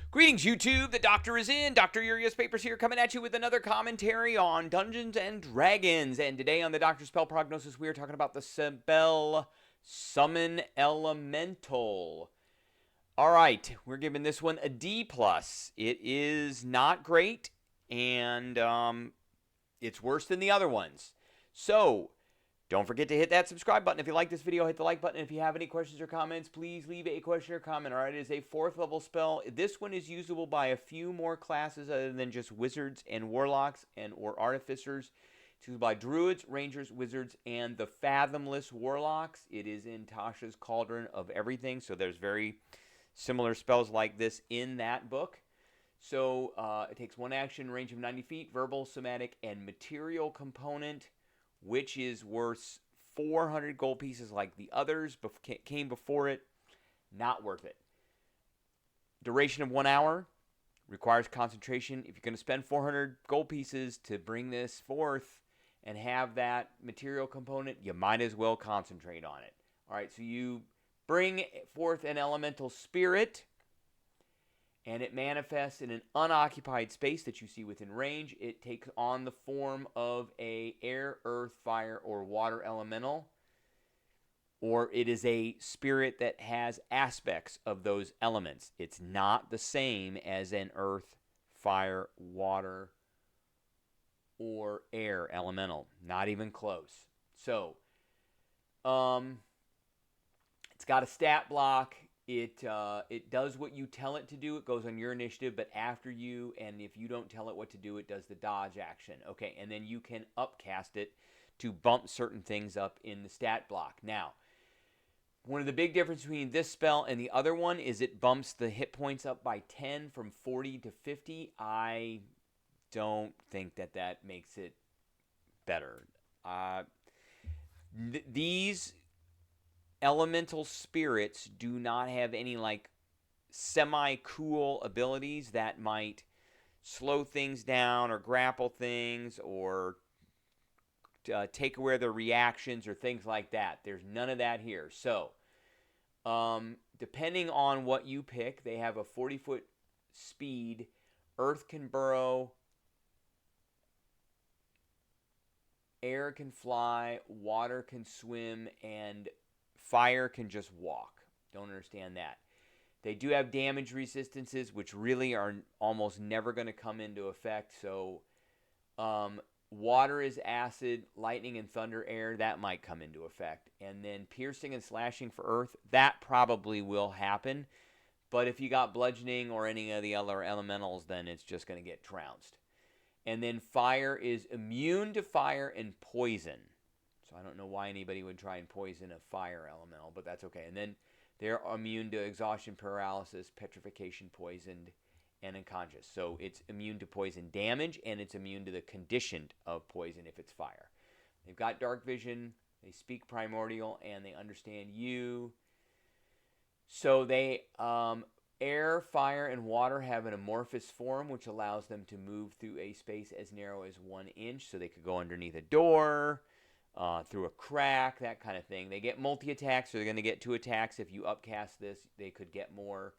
Greetings, YouTube. The Doctor is in. Dr. Urias Papers here, coming at you with another commentary on Dungeons and Dragons. And today on the Doctor Spell Prognosis, we are talking about the spell Summon Elemental. All right, we're giving this one a D+. It is not great, and it's worse than the other ones. So, don't forget to hit that subscribe button. If you like this video, hit the like button. If you have any questions or comments, please leave a question or comment. All right, it is a 4th level spell. This one is usable by a few more classes other than just wizards and warlocks or artificers. It's used by druids, rangers, wizards, and the fathomless warlocks. It is in Tasha's Cauldron of Everything, so there's very similar spells like this in that book. So it takes one action, range of 90 feet, verbal, somatic, and material component, which is worth 400 gold pieces like the others came before it. Not worth it. Duration of 1 hour. Requires concentration. If you're going to spend 400 gold pieces to bring this forth and have that material component, you might as well concentrate on it. All right, so you bring forth an elemental spirit, and it manifests in an unoccupied space that you see within range. It takes on the form of a air, earth, fire, or water elemental, or it is a spirit that has aspects of those elements. It's not the same as an earth, fire, water, or air elemental. Not even close. So, it's got a stat block. It does what you tell it to do. It goes on your initiative, but after you, and if you don't tell it what to do, it does the dodge action. Okay, and then you can upcast it to bump certain things up in the stat block. Now, one of the big differences between this spell and the other one is it bumps the hit points up by 10 from 40 to 50. I don't think that makes it better. These elemental spirits do not have any like semi-cool abilities that might slow things down or grapple things or take away their reactions or things like that. There's none of that here. So, depending on what you pick, they have a 40-foot speed. Earth can burrow. Air can fly. Water can swim. And fire can just walk. Don't understand that. They do have damage resistances, which really are almost never going to come into effect. So, water is acid, lightning and thunder air. That might come into effect. And then piercing and slashing for earth, that probably will happen. But if you got bludgeoning or any of the other elementals, then it's just going to get trounced. And then fire is immune to fire and poison. So I don't know why anybody would try and poison a fire elemental, but that's okay. And then they're immune to exhaustion, paralysis, petrification, poisoned, and unconscious. So it's immune to poison damage, and it's immune to the condition of poison if it's fire. They've got dark vision, they speak primordial, and they understand you. So they, air, fire, and water have an amorphous form, which allows them to move through a space as narrow as 1 inch. So they could go underneath a door, through a crack, that kind of thing. They get multi-attacks, so they're going to get 2 attacks. If you upcast this, they could get more.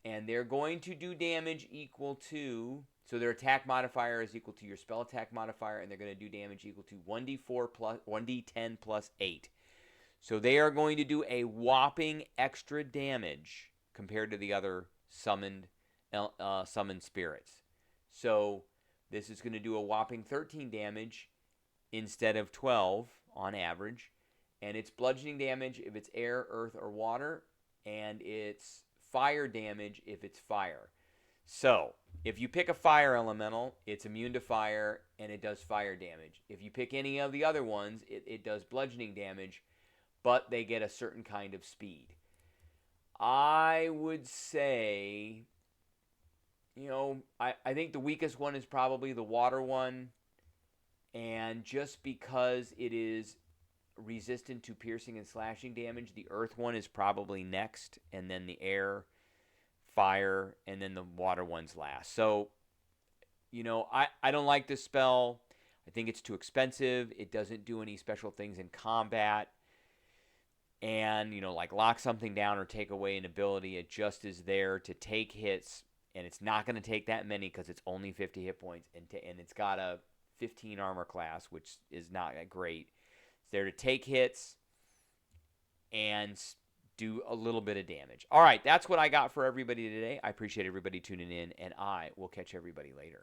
And they're going to do damage equal to, so their attack modifier is equal to your spell attack modifier, and they're going to do damage equal to 1d4 plus 1d10 plus 8. So they are going to do a whopping extra damage compared to the other summoned spirits. So this is going to do a whopping 13 damage instead of 12 on average, and it's bludgeoning damage if it's air, earth, or water, and it's fire damage if it's fire. So if you pick a fire elemental, it's immune to fire and it does fire damage. If you pick any of the other ones, it does bludgeoning damage, but they get a certain kind of speed. I would say, I think the weakest one is probably the water one. And just because it is resistant to piercing and slashing damage, the earth one is probably next, and then the air, fire, and then the water one's last. So, I don't like this spell. I think it's too expensive. It doesn't do any special things in combat. And, like lock something down or take away an ability. It just is there to take hits and it's not going to take that many because it's only 50 hit points, and it's got a 15 armor class, which is not great. It's there to take hits and do a little bit of damage. All right, that's what I got for everybody today. I appreciate everybody tuning in, and I will catch everybody later.